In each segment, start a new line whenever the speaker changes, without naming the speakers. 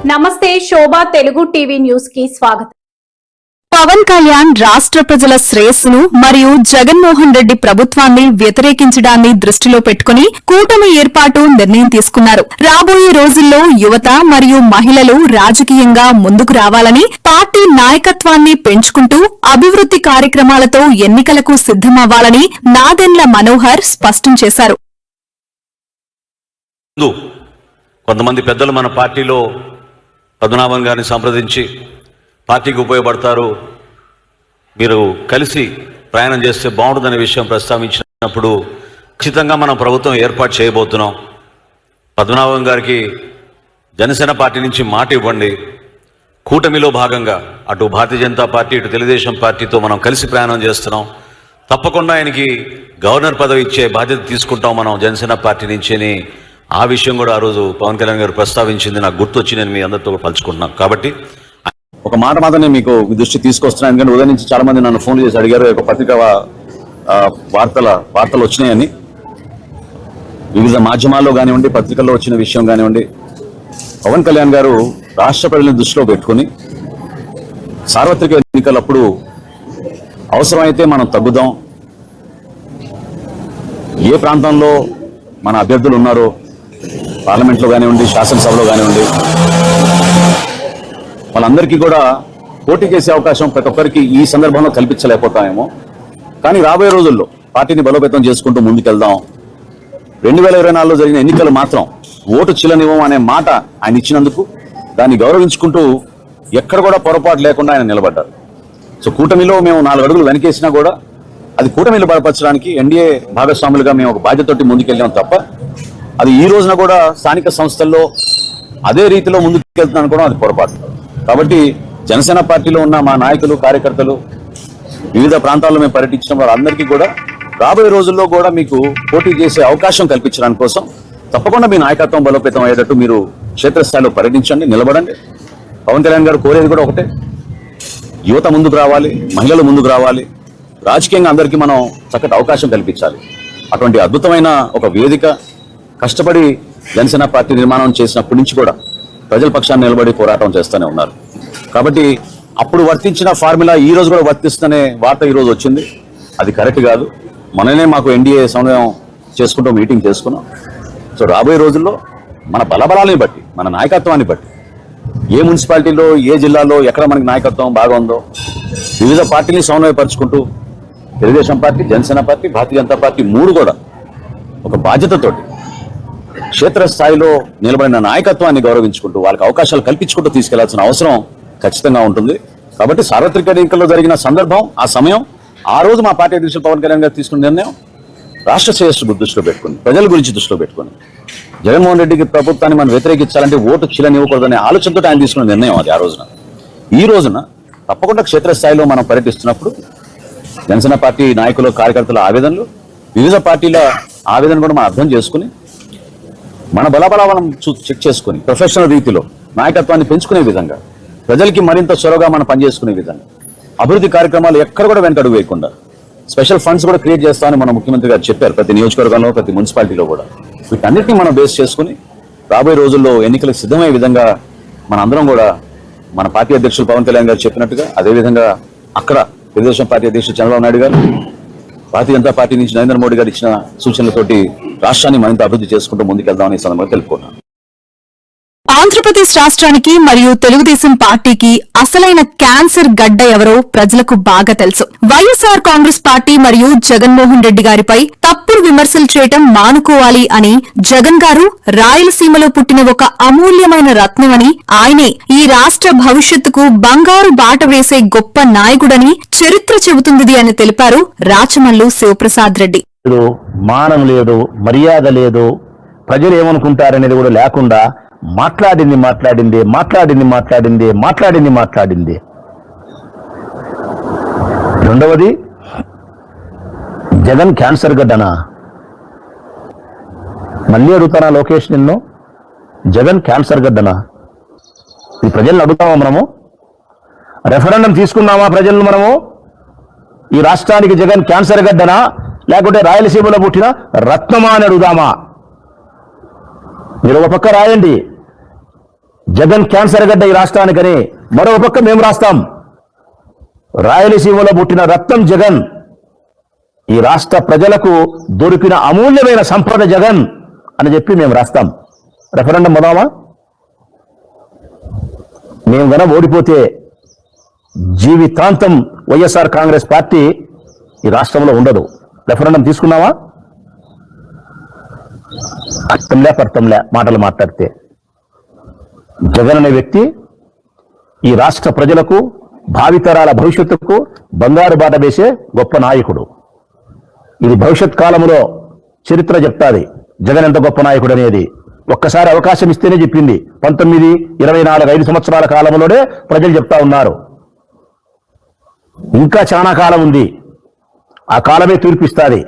నమస్తే శోభా Telugu TV news కి స్వాగతం.
పవన్ కళ్యాణ్ రాష్ట్ర ప్రజల శ్రేయస్సును మరియు జగన్మోహన్ రెడ్డి ప్రభుత్వాన్ని వ్యతిరేకించడాన్ని దృష్టిలో పెట్టుకుని కూటమి ఏర్పాటు నిర్ణయం తీసుకున్నారు. రాబోయే రోజుల్లో యువత మరియు మహిళలు రాజకీయంగా ముందుకు రావాలని, పార్టీ నాయకత్వాన్ని పెంచుకుంటూ అభివృద్ది కార్యక్రమాలతో ఎన్నికలకు సిద్దమవ్వాలని నాదెండ్ల మనోహర్ స్పష్టం చేశారు.
కొంతమంది పెద్దలు మన పార్టీలో పద్మనాభం గారిని సంప్రదించి పార్టీకి ఉపయోగపడతారు, మీరు కలిసి ప్రయాణం చేస్తే బాగుంటుందనే విషయం ప్రస్తావించినప్పుడు ఖచ్చితంగా మనం ప్రభుత్వం ఏర్పాటు చేయబోతున్నాం. పద్మనాభం గారికి జనసేన పార్టీ నుంచి మాట ఇవ్వండి. కూటమిలో భాగంగా అటు భారతీయ జనతా పార్టీ ఇటు తెలుగుదేశం పార్టీతో మనం కలిసి ప్రయాణం చేస్తున్నాం. తప్పకుండా ఆయనకి గవర్నర్ పదవి ఇచ్చే బాధ్యత తీసుకుంటాం మనం జనసేన పార్టీ నుంచి అని ఆ విషయం కూడా ఆ రోజు పవన్ కళ్యాణ్ గారు ప్రస్తావించింది నాకు గుర్తొచ్చి నేను మీ అందరితో పంచుకుంటున్నాను. కాబట్టి
ఒక మాట మాత్రమే మీకు దృష్టి తీసుకొస్తున్నాను. ఎందుకంటే ఉదయం నుంచి చాలా మంది నన్ను ఫోన్ చేసి అడిగారు, ఒక పత్రిక వార్తలు వచ్చినాయని. వివిధ మాధ్యమాల్లో కానివ్వండి, పత్రికల్లో వచ్చిన విషయం కానివ్వండి, పవన్ కళ్యాణ్ గారు రాష్ట్ర ప్రజలను దృష్టిలో పెట్టుకుని సార్వత్రిక ఎన్నికలప్పుడు అవసరమైతే మనం తగ్గుదాం, ఏ ప్రాంతంలో మన అభ్యర్థులు ఉన్నారో పార్లమెంట్లో కానివ్వండి, శాసనసభలో కానివ్వండి, వాళ్ళందరికీ కూడా పోటీ చేసే అవకాశం ప్రతి ఒక్కరికి ఈ సందర్భంలో కల్పించలేకపోతామేమో. కానీ రాబోయే రోజుల్లో పార్టీని బలోపేతం చేసుకుంటూ ముందుకెళ్దాం. 2024లో జరిగిన ఎన్నికలు మాత్రం ఓటు చిల్లనివ్వం అనే మాట ఆయన ఇచ్చినందుకు దాన్ని గౌరవించుకుంటూ ఎక్కడ కూడా పొరపాటు లేకుండా ఆయన నిలబడ్డారు. సో కూటమిలో మేము 4 అడుగులు వెనకేసినా కూడా అది కూటమిలో బలపరచడానికి ఎన్డీఏ భాగస్వాములుగా మేము ఒక బాధ్యతతోటి ముందుకెళ్ళాం తప్ప అది ఈ రోజున కూడా స్థానిక సంస్థల్లో అదే రీతిలో ముందుకెళ్తున్నాను కూడా అది పొరపాటు. కాబట్టి జనసేన పార్టీలో ఉన్న మా నాయకులు, కార్యకర్తలు వివిధ ప్రాంతాల్లో మేము పర్యటించిన వారందరికీ కూడా రాబోయే రోజుల్లో కూడా మీకు పోటీ చేసే అవకాశం కల్పించడానికి కోసం తప్పకుండా మీ నాయకత్వం బలోపేతం అయ్యేటట్టు మీరు క్షేత్రస్థాయిలో పర్యటించండి, నిలబడండి. పవన్ కళ్యాణ్ గారు కోరేది కూడా ఒకటే, యువత ముందుకు రావాలి, మహిళలు ముందుకు రావాలి, రాజకీయంగా అందరికీ మనం చక్కటి అవకాశం కల్పించాలి. అటువంటి అద్భుతమైన ఒక వేదిక కష్టపడి జనసేన పార్టీ నిర్మాణం చేసినప్పటి నుంచి కూడా ప్రజల పక్షాన్ని నిలబడి పోరాటం చేస్తూనే ఉన్నారు. కాబట్టి అప్పుడు వర్తించిన ఫార్ములా ఈ రోజు కూడా వర్తిస్తుందనే వార్త ఈ రోజు వచ్చింది. అది కరెక్ట్ కాదు. మననే మాకు ఎన్డీఏ సమన్వయం చేసుకుంటూ మీటింగ్ చేసుకున్నాం. సో రాబోయే రోజుల్లో మన బలబలాన్ని బట్టి, మన నాయకత్వాన్ని బట్టి, ఏ మున్సిపాలిటీలో, ఏ జిల్లాలో ఎక్కడ మనకి నాయకత్వం బాగా ఉందో వివిధ పార్టీని సమన్వయపరుచుకుంటూ Telugu Desam party, Janasena party, Bharatiya Janata party 3 కూడా ఒక బాధ్యతతోటి క్షేత్రస్థాయిలో నిలబడిన నాయకత్వాన్ని గౌరవించుకుంటూ వాళ్ళకి అవకాశాలు కల్పించుకుంటూ తీసుకెళ్లాల్సిన అవసరం ఖచ్చితంగా ఉంటుంది. కాబట్టి సార్వత్రిక ఎన్నికల్లో జరిగిన సందర్భం, ఆ సమయం, ఆ రోజు మా పార్టీ అధ్యక్షులు పవన్ కళ్యాణ్ గారు తీసుకున్న నిర్ణయం రాష్ట్ర శ్రేయస్సు దృష్టిలో పెట్టుకుని, ప్రజల గురించి దృష్టిలో పెట్టుకుని, జగన్మోహన్ రెడ్డికి ప్రభుత్వాన్ని మనం వ్యతిరేకించాలంటే ఓటు చిల్లనివ్వకూడదనే ఆలోచనతో ఆయన తీసుకున్న నిర్ణయం అది. ఆ రోజున ఈ రోజున తప్పకుండా క్షేత్రస్థాయిలో మనం పర్యటిస్తున్నప్పుడు జనసేన పార్టీ నాయకులు, కార్యకర్తల ఆవేదనలు, వివిధ పార్టీల ఆవేదన కూడా మనం అర్థం చేసుకుని మన బలబలాలను చెక్ చేసుకుని ప్రొఫెషనల్ రీతిలో నాయకత్వాన్ని పెంచుకునే విధంగా, ప్రజలకి మరింత చొరవగా మనం పనిచేసుకునే విధంగా, అభివృద్ధి కార్యక్రమాలు ఎక్కడ కూడా వెనకడుగు వేయకుండా స్పెషల్ ఫండ్స్ కూడా క్రియేట్ చేస్తామని మన ముఖ్యమంత్రి గారు చెప్పారు. ప్రతి నియోజకవర్గంలో, ప్రతి మున్సిపాలిటీలో కూడా వీటన్నిటిని మనం బేస్ చేసుకుని రాబోయే రోజుల్లో ఎన్నికలకు సిద్ధమయ్యే విధంగా మన అందరం కూడా మన పార్టీ అధ్యక్షులు పవన్ కళ్యాణ్ గారు చెప్పినట్టుగా అదేవిధంగా అక్కడ తెలుగుదేశం పార్టీ అధ్యక్షుడు చంద్రబాబు నాయుడు గారు, భారతీయ జనతా పార్టీ నుంచి నరేంద్ర మోడీ గారు ఇచ్చిన సూచనలతోటి రాష్ట్రాన్ని మరింత అభివృద్ధి చేసుకుంటూ ముందుకెళ్దామని సందర్భంగా తెలుపుకున్నాను.
ఆంధ్రప్రదేశ్ రాష్ట్రానికి మరియు తెలుగుదేశం పార్టీకి అసలైన క్యాన్సర్ గడ్డ ఎవరో ప్రజలకు బాగా తెలుసు. వైఎస్ఆర్ కాంగ్రెస్ పార్టీ మరియు జగన్మోహన్ రెడ్డి గారిపై తప్పుడు విమర్శలు చేయటం మానుకోవాలి అని జగన్ గారు రాయలసీమలో పుట్టిన ఒక అమూల్యమైన రత్నమని, ఆయనే ఈ రాష్ట్ర భవిష్యత్తుకు బంగారు బాట వేసే గొప్ప నాయకుడని చరిత్ర చెబుతుంది అని తెలిపారు రాచమల్లు శివప్రసాద్ రెడ్డి.
మానం లేదు, మర్యాద లేదు, ప్రజలు ఏమనుకుంటారనేది కూడా లేకుండా మాట్లాడింది. రెండవది, జగన్ క్యాన్సర్ గడ్డనా? మళ్ళీ అడుగుతానా లోకేష్ నిన్ను, జగన్ క్యాన్సర్ గడ్డనా? ఈ ప్రజలను అడుగుతామా మనము? రెఫరెండం తీసుకున్నామా ప్రజలను మనము? ఈ రాష్ట్రానికి జగన్ క్యాన్సర్ గడ్డనా లేకుంటే రాయలసీమలో పుట్టిన రత్నమా అని అడుగుదామా? మీరు ఒక పక్క రాయండి, జగన్ క్యాన్సర్ గడ్డ ఈ రాష్ట్రానికని మరో పక్క మేము రాస్తాం. రాయలసీమలో పుట్టిన రత్నం జగన్, ఈ రాష్ట్ర ప్రజలకు దొరికిన అమూల్యమైన సంపద జగన్ అని చెప్పి మేము రాస్తాం. రెఫరెండం మొదలమా? మేము గన ఓడిపోతే జీవితాంతం వైఎస్ఆర్ కాంగ్రెస్ పార్టీ ఈ రాష్ట్రంలో ఉండదు. రెఫరెండం తీసుకున్నావా? అర్థంలే పర్థంలే మాటలు మాట్లాడితే. జగన్ అనే వ్యక్తి ఈ రాష్ట్ర ప్రజలకు, భావితరాల భవిష్యత్తుకు బంగారు బాట వేసే గొప్ప నాయకుడు. ఇది భవిష్యత్ కాలంలో చరిత్ర చెప్తాది జగన్ ఎంత గొప్ప నాయకుడు అనేది. ఒక్కసారి అవకాశం ఇస్తేనే చెప్పింది. 19, 24, 5 సంవత్సరాల కాలంలోనే ప్రజలు చెప్తా ఉన్నారు. ఇంకా చాలా కాలం ఉంది, ఆ కాలమే తీర్పిస్తాది.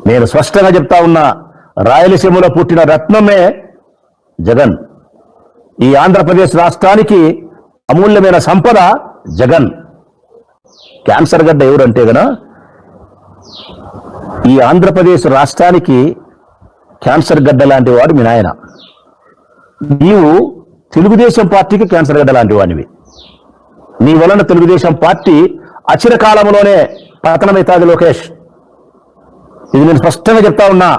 నేను స్పష్టంగా చెప్తా ఉన్నా, రాయలసీమలో పుట్టిన రత్నమే జగన్. ఈ ఆంధ్రప్రదేశ్ రాష్ట్రానికి అమూల్యమైన సంపద జగన్. క్యాన్సర్ గడ్డ ఎవరంటే గన ఈ ఆంధ్రప్రదేశ్ రాష్ట్రానికి క్యాన్సర్ గడ్డ లాంటి వాడు మీ నాయన. నీవు తెలుగుదేశం పార్టీకి క్యాన్సర్ గడ్డ లాంటి వాడివి. నీ వలన తెలుగుదేశం పార్టీ అచిర కాలంలోనే పతనమైతాది లోకేష్. ఇది నేను స్పష్టంగా చెప్తా ఉన్నా.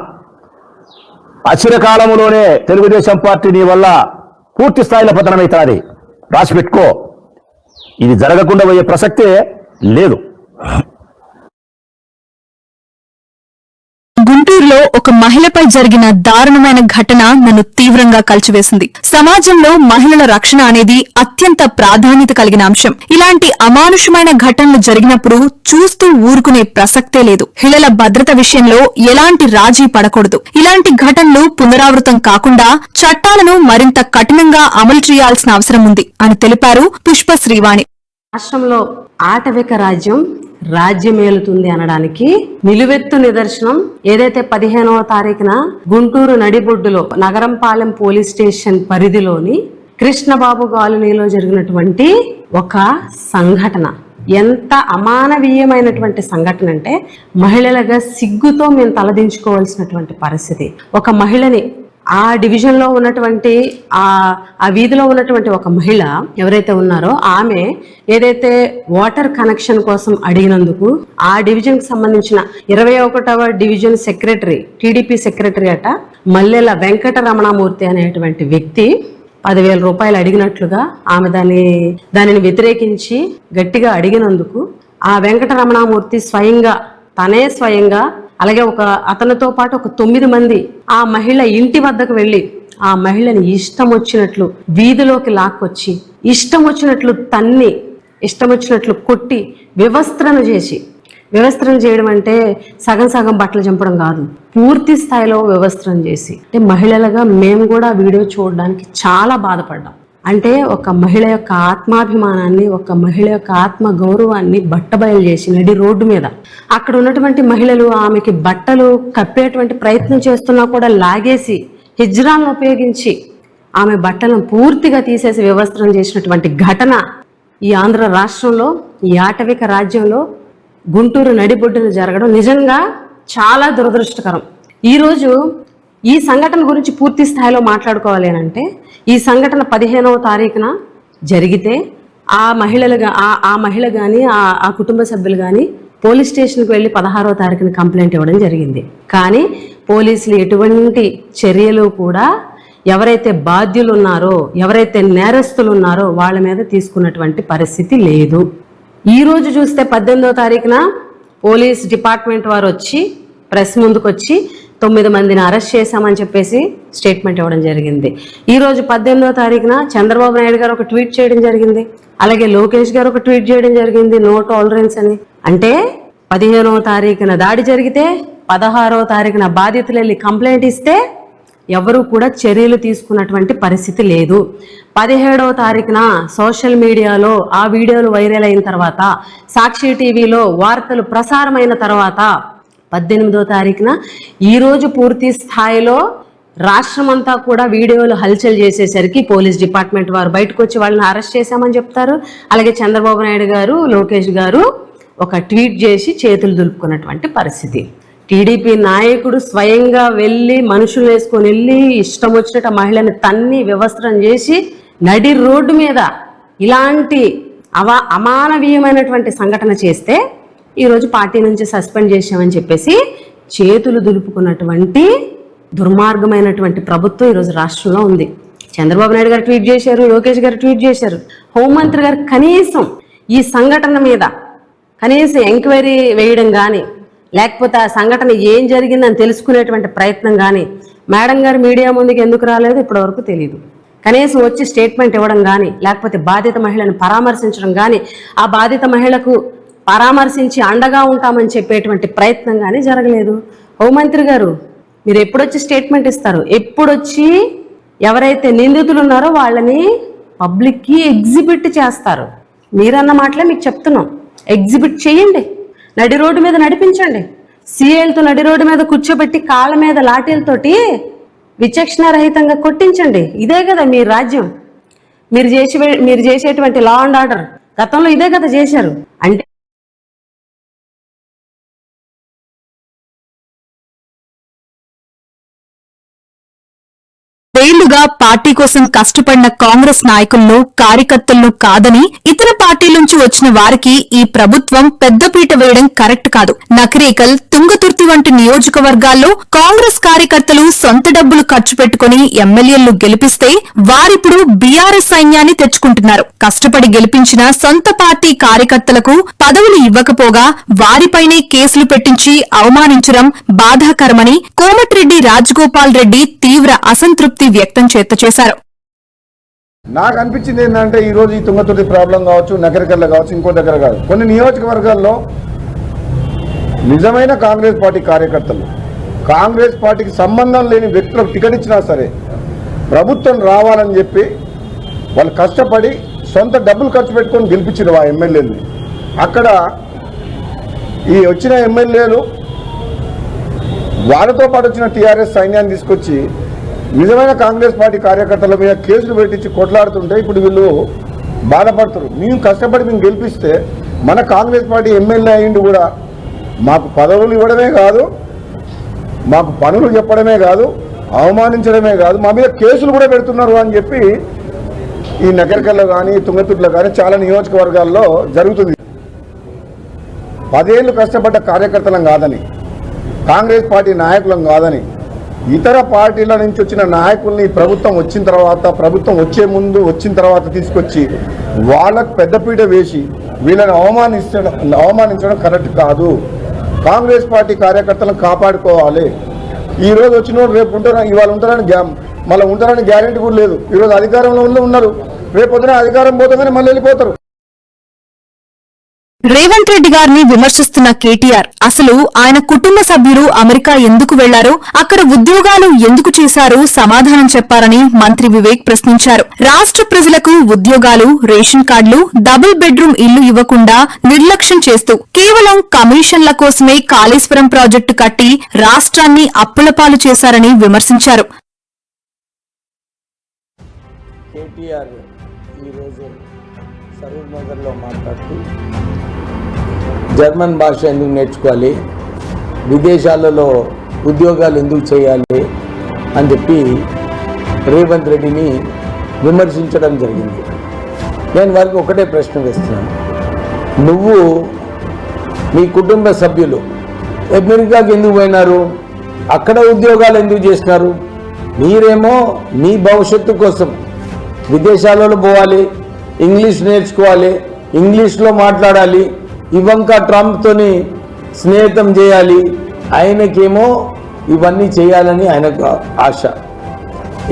అచిర కాలంలోనే తెలుగుదేశం పార్టీ నీ వల్ల పూర్తి స్థాయిలో పతనమైతాది. రాసి పెట్టుకో. ఇది జరగకుండా పోయే ప్రసక్తే లేదు.
గుంటూరులో ఒక మహిళపై జరిగిన దారుణమైన ఘటన నన్ను తీవ్రంగా కలిచివేసింది. సమాజంలో మహిళల రక్షణ అనేది అత్యంత ప్రాధాన్యత కలిగిన అంశం. ఇలాంటి అమానుషమైన ఘటనలు జరిగినప్పుడు చూస్తూ ఊరుకునే ప్రసక్తే లేదు. మహిళల భద్రత విషయంలో ఎలాంటి రాజీ పడకూడదు. ఇలాంటి ఘటనలు పునరావృతం కాకుండా చట్టాలను మరింత కఠినంగా అమలు చేయాల్సిన అవసరం ఉంది అని తెలిపారు పుష్ప శ్రీవాణి.
రాష్ట్రంలో ఆటవిక రాజ్యమేలుతుంది అనడానికి నిలువెత్తు నిదర్శనం ఏదైతే 15వ తారీఖున గుంటూరు నడిబొడ్డులో నగరంపాలెం పోలీస్ స్టేషన్ పరిధిలోని కృష్ణబాబు కాలనీలో జరిగినటువంటి ఒక సంఘటన. ఎంత అమానవీయమైనటువంటి సంఘటన అంటే మహిళలుగా సిగ్గుతో మేము తలదించుకోవాల్సినటువంటి పరిస్థితి. ఒక మహిళని ఆ డివిజన్ లో ఉన్నటువంటి ఆ వీధిలో ఉన్నటువంటి ఒక మహిళ ఎవరైతే ఉన్నారో ఆమె ఏదైతే వాటర్ కనెక్షన్ కోసం అడిగినందుకు ఆ డివిజన్ కి సంబంధించిన 21వ డివిజన్ సెక్రటరీ, టీడీపీ సెక్రటరీ అట మల్లెల వెంకటరమణమూర్తి అనేటువంటి వ్యక్తి 10,000 రూపాయలు అడిగినట్లుగా ఆమె దానిని వ్యతిరేకించి గట్టిగా అడిగినందుకు ఆ వెంకటరమణమూర్తి తనే స్వయంగా అలాగే అతనితో పాటు ఒక 9 మంది ఆ మహిళ ఇంటి వద్దకు వెళ్లి ఆ మహిళని ఇష్టం వచ్చినట్లు వీధిలోకి లాక్కొచ్చి ఇష్టం వచ్చినట్లు తన్ని, ఇష్టం వచ్చినట్లు కొట్టి వివస్త్రణ చేయడం అంటే సగం బట్టలు చంపడం కాదు, పూర్తి స్థాయిలో వివస్త్రణ చేసి. అంటే మహిళలుగా మేము కూడా వీడియో చూడడానికి చాలా బాధపడ్డాం. అంటే ఒక మహిళ యొక్క ఆత్మాభిమానాన్ని, ఒక మహిళ యొక్క ఆత్మ గౌరవాన్ని బట్టబయలు చేసి నడి రోడ్డు మీద అక్కడ ఉన్నటువంటి మహిళలు ఆమెకి బట్టలు కప్పేటువంటి ప్రయత్నం చేస్తున్నా కూడా లాగేసి హిజ్రాలను ఉపయోగించి ఆమె బట్టలను పూర్తిగా తీసేసి వ్యవస్థను చేసినటువంటి ఘటన ఈ ఆంధ్ర రాష్ట్రంలో, ఈ ఆటవిక రాజ్యంలో గుంటూరు నడిబొడ్డున జరగడం నిజంగా చాలా దురదృష్టకరం. ఈరోజు ఈ సంఘటన గురించి పూర్తి స్థాయిలో మాట్లాడుకోవాలి అంటే ఈ సంఘటన 15వ తారీఖున జరిగితే ఆ మహిళ కానీ ఆ కుటుంబ సభ్యులు కానీ పోలీస్ స్టేషన్కి వెళ్ళి 16వ తారీఖున కంప్లైంట్ ఇవ్వడం జరిగింది. కానీ పోలీసులు ఎటువంటి చర్యలు కూడా ఎవరైతే బాధ్యులు ఉన్నారో, ఎవరైతే నేరస్తులు ఉన్నారో వాళ్ళ మీద తీసుకున్నటువంటి పరిస్థితి లేదు. ఈ రోజు చూస్తే 18వ తారీఖున పోలీస్ డిపార్ట్మెంట్ వారు వచ్చి ప్రెస్ ముందుకు వచ్చి 9 మందిని అరెస్ట్ చేశామని చెప్పేసి స్టేట్మెంట్ ఇవ్వడం జరిగింది. ఈ రోజు 18వ తారీఖున చంద్రబాబు నాయుడు గారు ఒక ట్వీట్ చేయడం జరిగింది, అలాగే లోకేష్ గారు ఒక ట్వీట్ చేయడం జరిగింది, నో టాలరెన్స్ అని. అంటే 15వ తారీఖున దాడి జరిగితే 16వ తారీఖున బాధితులు వెళ్ళి కంప్లైంట్ ఇస్తే ఎవరు కూడా చర్యలు తీసుకున్నటువంటి పరిస్థితి లేదు. 17వ తారీఖున సోషల్ మీడియాలో ఆ వీడియోలు వైరల్ అయిన తర్వాత, సాక్షి టీవీలో వార్తలు ప్రసారమైన తర్వాత 18వ తారీఖున ఈరోజు పూర్తి స్థాయిలో రాష్ట్రం అంతా కూడా వీడియోలు హల్చల్ చేసేసరికి పోలీస్ డిపార్ట్మెంట్ వారు బయటకు వచ్చి వాళ్ళని అరెస్ట్ చేశామని చెప్తారు. అలాగే చంద్రబాబు నాయుడు గారు, లోకేష్ గారు ఒక ట్వీట్ చేసి చేతులు దులుపుకున్నటువంటి పరిస్థితి. టీడీపీ నాయకుడు స్వయంగా వెళ్ళి మనుషులు వేసుకొని వెళ్ళి ఇష్టం వచ్చినట్టు మహిళని తన్ని వ్యవస్థరం చేసి నడి రోడ్డు మీద ఇలాంటి అమానవీయమైనటువంటి సంఘటన చేస్తే ఈరోజు పార్టీ నుంచి సస్పెండ్ చేశామని చెప్పేసి చేతులు దులుపుకున్నటువంటి దుర్మార్గమైనటువంటి ప్రభుత్వం ఈరోజు రాష్ట్రంలో ఉంది. చంద్రబాబు నాయుడు గారు ట్వీట్ చేశారు, లోకేష్ గారు ట్వీట్ చేశారు. హోంమంత్రి గారు కనీసం ఈ సంఘటన మీద కనీసం ఎంక్వైరీ వేయడం కానీ, లేకపోతే ఆ సంఘటన ఏం జరిగిందని తెలుసుకునేటువంటి ప్రయత్నం కానీ, మేడం గారు మీడియా ముందుకు ఎందుకు రాలేదు ఇప్పటివరకు తెలియదు. కనీసం వచ్చి స్టేట్మెంట్ ఇవ్వడం కానీ, లేకపోతే బాధిత మహిళను పరామర్శించడం కానీ, ఆ బాధిత మహిళకు పరామర్శించి అండగా ఉంటామని చెప్పేటువంటి ప్రయత్నం కానీ జరగలేదు. హోంమంత్రి గారు మీరు ఎప్పుడొచ్చి స్టేట్మెంట్ ఇస్తారు? ఎప్పుడొచ్చి ఎవరైతే నిందితులు ఉన్నారో వాళ్ళని పబ్లిక్కి ఎగ్జిబిట్ చేస్తారు? మీరన్న మాటలే మీకు చెప్తున్నాం. ఎగ్జిబిట్ చేయండి, నడి రోడ్డు మీద నడిపించండి, సీఏలతో నడి రోడ్డు మీద కూర్చోబెట్టి కాళ్ళ మీద లాఠీలతోటి విచక్షణారహితంగా కొట్టించండి. ఇదే కదా మీ రాజ్యం. మీరు చేసేటువంటి లా అండ్ ఆర్డర్ గతంలో ఇదే కదా చేశారు. అంటే
ఏళ్లుగా పార్టీ కోసం కష్టపడిన కాంగ్రెస్ నాయకులను, కార్యకర్తలను కాదని ఇతర పార్టీల నుంచి వచ్చిన వారికి ఈ ప్రభుత్వం పెద్దపీట వేయడం కరెక్ట్ కాదు. నకరేకల్, తుంగతుర్తి వంటి నియోజకవర్గాల్లో కాంగ్రెస్ కార్యకర్తలు సొంత డబ్బులు ఖర్చు పెట్టుకుని ఎమ్మెల్యేలను గెలిపిస్తే వారిప్పుడు బీఆర్ఎస్ సైన్యాన్ని తెచ్చుకుంటున్నారు. కష్టపడి గెలిపించిన సొంత పార్టీ కార్యకర్తలకు పదవులు ఇవ్వకపోగా వారిపైనే కేసులు పెట్టించి అవమానించడం బాధాకరమని కోమటిరెడ్డి రాజగోపాల్ రెడ్డి తీవ్ర అసంతృప్తి వ్యక్తం చేశారు.
నాకు అనిపించింది ఏంటంటే ఈరోజు ఈ తుంగతుర్తి ప్రాబ్లం కావచ్చు, నగరికల్ల కావచ్చు, ఇంకో దగ్గర కాదు, కొన్ని నియోజకవర్గాల్లో నిజమైన కాంగ్రెస్ పార్టీ కార్యకర్తలు, కాంగ్రెస్ పార్టీకి సంబంధం లేని వ్యక్తులకు టికెట్ ఇచ్చినా సరే ప్రభుత్వం రావాలని చెప్పి వాళ్ళు కష్టపడి సొంత డబ్బులు ఖర్చు పెట్టుకొని గెలిపించారు ఆ ఎమ్మెల్యేలు. అక్కడ ఈ వచ్చిన ఎమ్మెల్యేలు వాళ్ళతో పాటు వచ్చిన టీఆర్ఎస్ సైన్యాన్ని తీసుకొచ్చి నిజమైన కాంగ్రెస్ పార్టీ కార్యకర్తల మీద కేసులు పెట్టించి కొట్లాడుతుంటే ఇప్పుడు వీళ్ళు బాధపడుతున్నారు. మేము కష్టపడి మేము గెలిపిస్తే మన కాంగ్రెస్ పార్టీ ఎమ్మెల్యే అయ్యిండు కూడా మాకు పదవులు ఇవ్వడమే కాదు, మాకు పనులు చెప్పడమే కాదు, అవమానించడమే కాదు, మా మీద కేసులు కూడా పెడుతున్నారు అని చెప్పి ఈ నగరికల్లో కానీ తుంగతుర్తిలో కానీ చాలా నియోజకవర్గాల్లో జరుగుతుంది. 10 ఏళ్ళు కష్టపడ్డ కార్యకర్తలం కాదని, కాంగ్రెస్ పార్టీ నాయకులం కాదని, ఇతర పార్టీల నుంచి వచ్చిన నాయకుల్ని ప్రభుత్వం వచ్చిన తర్వాత, ప్రభుత్వం వచ్చే ముందు, వచ్చిన తర్వాత తీసుకొచ్చి వాళ్ళకు పెద్దపీట వేసి వీళ్ళని అవమానించడం కరెక్ట్ కాదు. కాంగ్రెస్ పార్టీ కార్యకర్తలను కాపాడుకోవాలి. ఈరోజు వచ్చిన రేపు ఉంటారు, ఇవాళ ఉంటారని మళ్ళీ ఉంటారని గ్యారెంటీ కూడా లేదు. ఈరోజు అధికారంలో ఉన్నారు, రేపు పొద్దున అధికారం పోతుందని మళ్ళీ వెళ్ళిపోతారు.
రేవంత్ రెడ్డి గారిని విమర్శిస్తున్న కేటీఆర్ అసలు ఆయన కుటుంబ సభ్యులు అమెరికా ఎందుకు వెళ్లారు, అక్కడ ఉద్యోగాలు ఎందుకు చేశారు సమాధానం చెప్పారని మంత్రి వివేక్ ప్రశ్నించారు. రాష్ట్ర ప్రజలకు ఉద్యోగాలు, రేషన్ కార్డులు, డబుల్ బెడ్రూమ్ ఇల్లు ఇవ్వకుండా నిర్లక్ష్యం చేస్తూ కేవలం కమిషన్ల కోసమే కాళేశ్వరం ప్రాజెక్టు కట్టి రాష్ట్రాన్ని అప్పులపాలు చేశారని విమర్శించారు.
కేటీఆర్ ఈరోజు సరూర్ నగర్లో మాట్లాడుతూ జర్మన్ భాష ఎందుకు నేర్చుకోవాలి, విదేశాలలో ఉద్యోగాలు ఎందుకు చేయాలి అని చెప్పి రేవంత్ రెడ్డిని విమర్శించడం జరిగింది. నేను వారికి ఒకటే ప్రశ్న వేస్తున్నాను. నువ్వు మీ కుటుంబ సభ్యులు అమెరికాకి ఎందుకు పోయినారు, అక్కడ ఉద్యోగాలు ఎందుకు చేసినారు? మీరేమో మీ భవిష్యత్తు కోసం విదేశాలలో పోవాలి, ఇంగ్లీష్ నేర్చుకోవాలి, ఇంగ్లీష్లో మాట్లాడాలి, ఇవంకా ట్రంప్తోని స్నేహితం చేయాలి. ఆయనకేమో ఇవన్నీ చేయాలని ఆయనకు ఆశ.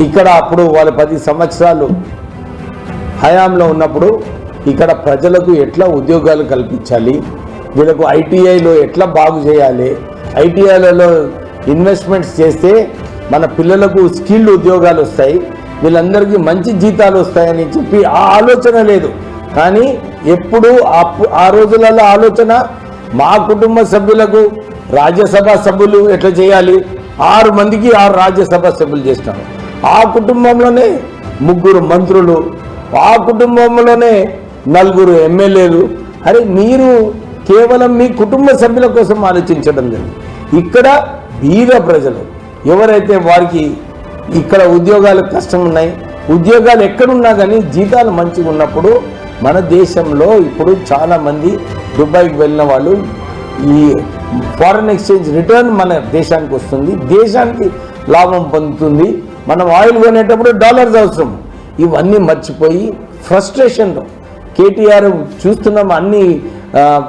ఇక్కడ అప్పుడు వాళ్ళు 10 సంవత్సరాలు హయాంలో ఉన్నప్పుడు ఇక్కడ ప్రజలకు ఎట్లా ఉద్యోగాలు కల్పించాలి, వీళ్ళకు ఐటీఐలో ఎట్లా బాగు చేయాలి, ఐటీఐలలో ఇన్వెస్ట్మెంట్స్ చేస్తే మన పిల్లలకు స్కిల్డ్ ఉద్యోగాలు వస్తాయి, వీళ్ళందరికీ మంచి జీతాలు వస్తాయని చెప్పి ఆ ఆలోచన లేదు. కానీ ఎప్పుడు ఆ రోజులలో ఆలోచన మా కుటుంబ సభ్యులకు రాజ్యసభ సభ్యులు ఎట్లా చేయాలి, 6 మందికి 6 రాజ్యసభ సభ్యులు చేస్తాను, ఆ కుటుంబంలోనే 3 మంత్రులు, ఆ కుటుంబంలోనే 4 ఎమ్మెల్యేలు. అరే మీరు కేవలం మీ కుటుంబ సభ్యుల కోసం ఆలోచించడం లేదు. ఇక్కడ బీద ప్రజలు ఎవరైతే వారికి ఇక్కడ ఉద్యోగాలు కష్టం ఉన్నాయి, ఉద్యోగాలు ఎక్కడున్నా కానీ జీతాలు మంచిగా ఉన్నప్పుడు మన దేశంలో ఇప్పుడు చాలామంది దుబాయ్కి వెళ్ళిన వాళ్ళు ఈ ఫారెన్ ఎక్స్చేంజ్ రిటర్న్ మన దేశానికి వస్తుంది, దేశానికి లాభం పొందుతుంది. మనం ఆయిల్ కొనేటప్పుడు డాలర్స్ అవసరం. ఇవన్నీ మర్చిపోయి ఫ్రస్ట్రేషన్లో కేటీఆర్ చూస్తున్నాం అన్ని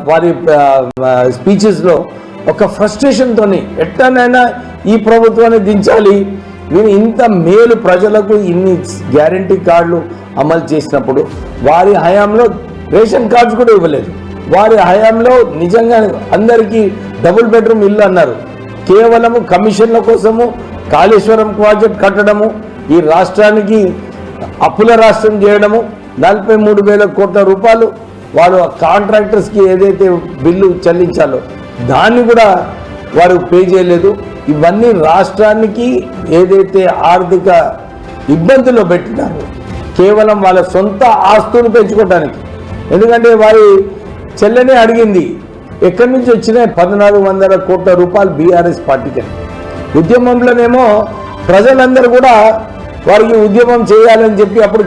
వారి స్పీచెస్లో ఒక ఫ్రస్ట్రేషన్తోని ఎట్టనైనా ఈ ప్రభుత్వాన్ని దించాలి. వీరు ఇంత మేలు ప్రజలకు ఇన్ని గ్యారంటీ కార్డులు అమలు చేసినప్పుడు వారి హయాంలో రేషన్ కార్డ్స్ కూడా ఇవ్వలేదు. వారి హయాంలో నిజంగా అందరికీ డబుల్ బెడ్రూమ్ ఇల్లు అన్నారు. కేవలము కమిషన్ల కోసము కాళేశ్వరం ప్రాజెక్ట్ కట్టడము, ఈ రాష్ట్రానికి అప్పుల రాష్ట్రం చేయడము, 43,000 కోట్ల రూపాయలు వారు కాంట్రాక్టర్స్కి ఏదైతే బిల్లు చెల్లించాలో దాన్ని కూడా వారు పే చేయలేదు. ఇవన్నీ రాష్ట్రానికి ఏదైతే ఆర్థిక ఇబ్బందుల్లో పెట్టినారు కేవలం వాళ్ళ సొంత ఆస్తులు పెంచుకోవడానికి. ఎందుకంటే వారి చెల్లెనే అడిగింది ఎక్కడి నుంచి వచ్చినాయి 1,400 కోట్ల రూపాయలు బీఆర్ఎస్ పార్టీకి. ఉద్యమంలోనేమో ప్రజలందరూ కూడా వారికి ఉద్యమం చేయాలని చెప్పి అప్పుడు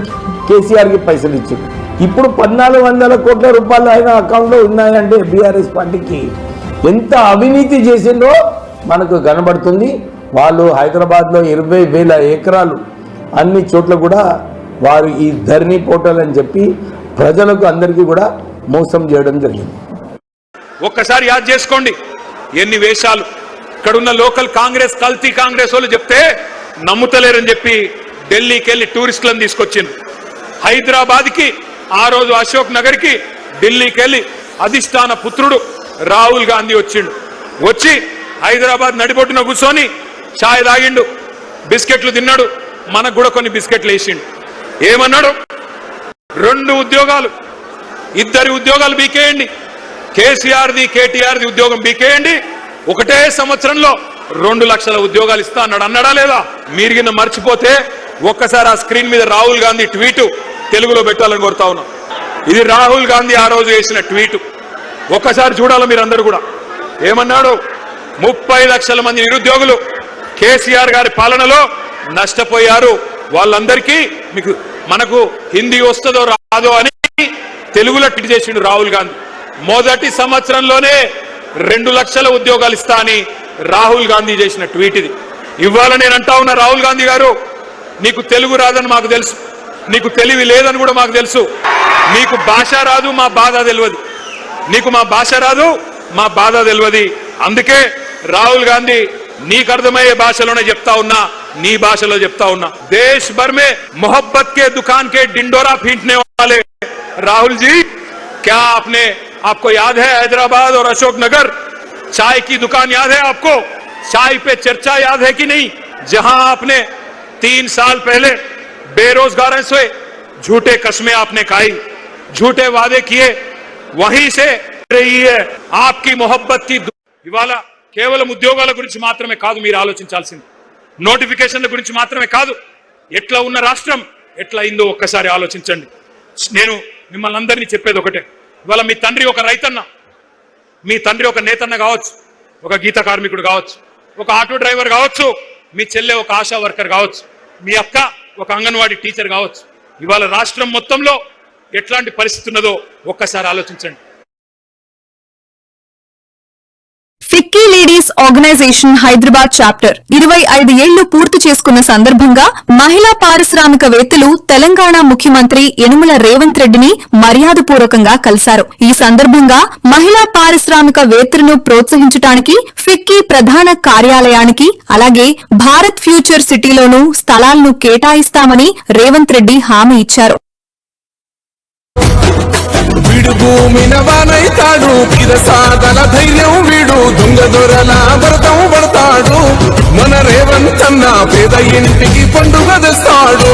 కేసీఆర్కి పైసలు ఇచ్చారు. ఇప్పుడు 1,400 కోట్ల రూపాయలు ఆయన అకౌంట్లో ఉన్నాయంటే బీఆర్ఎస్ పార్టీకి ఎంత అవినీతి చేసిందో మనకు కనబడుతుంది. వాళ్ళు హైదరాబాద్లో 20,000 ఎకరాలు అన్ని చోట్ల కూడా వారు ఈ ధరణి పోర్టల్ అని చెప్పి ప్రజలకు అందరికీ కూడా మోసం చేయడం జరిగింది.
ఒక్కసారి యాద్ చేసుకోండి ఎన్ని వేషాలు. ఇక్కడున్న లోకల్ కాంగ్రెస్ కల్తీ కాంగ్రెస్ వాళ్ళు చెప్తే నమ్ముతలేరని చెప్పి ఢిల్లీకి వెళ్ళి టూరిస్టులను తీసుకొచ్చింది. హైదరాబాద్కి ఆ రోజు అశోక్ నగర్కి ఢిల్లీకి వెళ్ళి అధిష్టాన పుత్రుడు రాహుల్ గాంధీ వచ్చిండు. వచ్చి హైదరాబాద్ నడిబొట్టున కూర్చొని ఛాయ్ తాగిండు, బిస్కెట్లు తిన్నాడు, మనకు కూడా కొన్ని బిస్కెట్లు వేసిండు. ఏమన్నాడు? 2 ఉద్యోగాలు, 2 ఉద్యోగాలు బీకేయండి, కేసీఆర్ది కేటీఆర్ది ఉద్యోగం బీకేయండి, ఒకటే సంవత్సరంలో 2 లక్షల ఉద్యోగాలు ఇస్తా అన్నాడు. అన్నాడా లేదా? మీరు కింద మర్చిపోతే ఒక్కసారి ఆ స్క్రీన్ మీద రాహుల్ గాంధీ ట్వీట్ తెలుగులో పెట్టాలని కోరుతా ఉన్నాం. ఇది రాహుల్ గాంధీ ఆ రోజు వేసిన ట్వీట్. ఒక్కసారి చూడాలి మీరందరూ కూడా. ఏమన్నాడు? 30 లక్షల మంది నిరుద్యోగులు కేసీఆర్ గారి పాలనలో నష్టపోయారు. వాళ్ళందరికీ మనకు హిందీ వస్తుందో రాదో అని తెలుగులో ట్వీట్ చేసిండు రాహుల్ గాంధీ. మొదటి సంవత్సరంలోనే 2 లక్షల ఉద్యోగాలు ఇస్తా అని రాహుల్ గాంధీ చేసిన ట్వీట్ ఇది. ఇవాళ నేను అంటా ఉన్నా, రాహుల్ గాంధీ గారు, నీకు తెలుగు రాదని మాకు తెలుసు, నీకు తెలివి లేదని కూడా మాకు తెలుసు, నీకు భాష రాదు, మా బాధ తెలియదు, నీకు మా భాష రాదు, మా బాధ తెలియదు. అందుకే రాహుల్ గాంధీ నీకు అర్థమయ్యే భాషలోనే చెప్తా ఉన్నా, నీ భాషలో చెప్తా ఉన్నా. దేశ్ భర్ మే మొహబ్బత్ के दुकान के डिंडोरा पीटने वाले राहुल जी, क्या आपको याद है हैदराबाद और अशोक नगर चाय की दुकान याद है आपको? चाय पे चर्चा याद है कि नहीं? जहां आपने 3 साल पहले बेरोजगारों से झूठे कस्में आपने खाई, झूठे वादे किए, वहीं से रही है आपकी मोहब्बत की. ఇవాళ కేవలం ఉద్యోగాల గురించి మాత్రమే కాదు మీరు ఆలోచించాల్సింది, నోటిఫికేషన్ల గురించి మాత్రమే కాదు, ఎట్లా ఉన్న రాష్ట్రం ఎట్లా అయిందో ఒక్కసారి ఆలోచించండి. నేను మిమ్మల్ని అందరినీ చెప్పేది ఒకటే, ఇవాళ మీ తండ్రి ఒక రైతన్న, మీ తండ్రి ఒక నేతన్న కావచ్చు, ఒక గీత కార్మికుడు కావచ్చు, ఒక ఆటో డ్రైవర్ కావచ్చు, మీ చెల్లె ఒక ఆశా వర్కర్ కావచ్చు, మీ అక్క ఒక అంగన్వాడీ టీచర్ కావచ్చు. ఇవాళ రాష్ట్రం మొత్తంలో ఎట్లాంటి పరిస్థితి ఉన్నదో ఒక్కసారి ఆలోచించండి.
FICCI ladies organisation Hyderabad chapter 25 ఏళ్లు పూర్తి చేసుకున్న సందర్భంగా మహిళా పారిశ్రామికవేత్తలు తెలంగాణ ముఖ్యమంత్రి యనుమల రేవంత్ రెడ్డిని మర్యాదపూర్వకంగా కలిశారు. ఈ సందర్భంగా మహిళా పారిశ్రామికవేత్తలను ప్రోత్సహించడానికి ఫిక్కీ ప్రధాన కార్యాలయానికి అలాగే భారత్ ఫ్యూచర్ సిటీలోనూ స్థలాలను కేటాయిస్తామని రేవంత్ రెడ్డి హామీ ఇచ్చారు.
వీడు భూమిన వానైతాడు, సాధన ధైర్యం వీడు, దొంగ దొరల భరతం పడతాడు, మన రేవంతన్న పేద ఇంటికి పండుగ తెస్తాడు.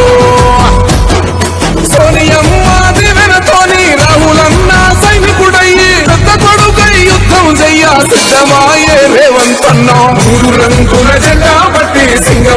సోనియమ్మ దివెనతోని రాహులన్న సైనికుడయ్యి పెద్ద కొడుకై యుద్ధం చెయ్య సిద్ధమాయే రేవంతన్న. 3 రంగుల జెండా బట్టి సింగ